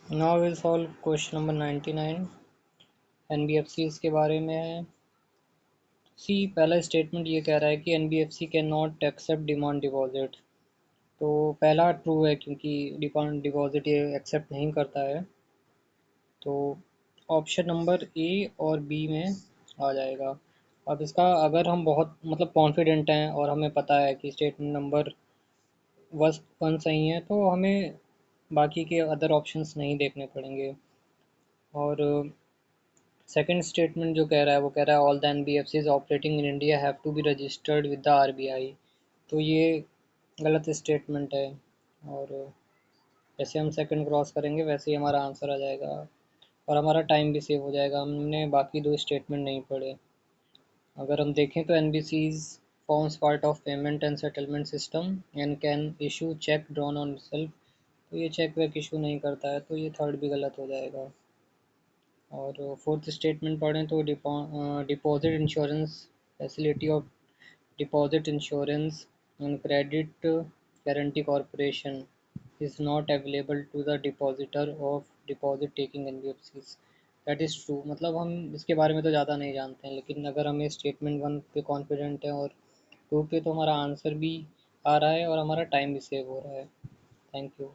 Now will solve question number 99। NBFCs के बारे में है। सी पहला स्टेटमेंट ये कह रहा है कि NBFC can not accept demand deposit. तो पहला ट्रू है क्योंकि डिमांड डिपॉजिट ये एक्सेप्ट नहीं करता है। तो ऑप्शन नंबर ए और बी में आ जाएगा। अब इसका अगर हम बहुत मतलब कॉन्फिडेंट हैं और हमें पता है कि स्टेटमेंट नंबर बस वन सही है तो हमें बाकी के अदर ऑप्शंस नहीं देखने पड़ेंगे। और सेकंड स्टेटमेंट जो कह रहा है वो कह रहा है all the NBFCs operating in India have to be registered with the RBI. तो ये गलत स्टेटमेंट है। और जैसे हम सेकंड क्रॉस करेंगे वैसे ही हमारा आंसर आ जाएगा और हमारा टाइम भी सेव हो जाएगा। हमने बाकी दो स्टेटमेंट नहीं पढ़े। अगर हम देखें तो NBCs forms part of payment and settlement system and can issue cheque drawn on self. तो ये चेक वेक इशू नहीं करता है तो ये थर्ड भी गलत हो जाएगा। और फोर्थ स्टेटमेंट पढ़ें तो deposit insurance facility of deposit insurance and credit guarantee corporation is not available to the depositor of deposit taking NBFCs. That is true. मतलब हम इसके बारे में तो ज़्यादा नहीं जानते हैं लेकिन अगर हमें स्टेटमेंट वन पे कॉन्फिडेंट है और टू पे तो हमारा आंसर भी आ रहा है और हमारा टाइम भी सेव हो रहा है। Thank you.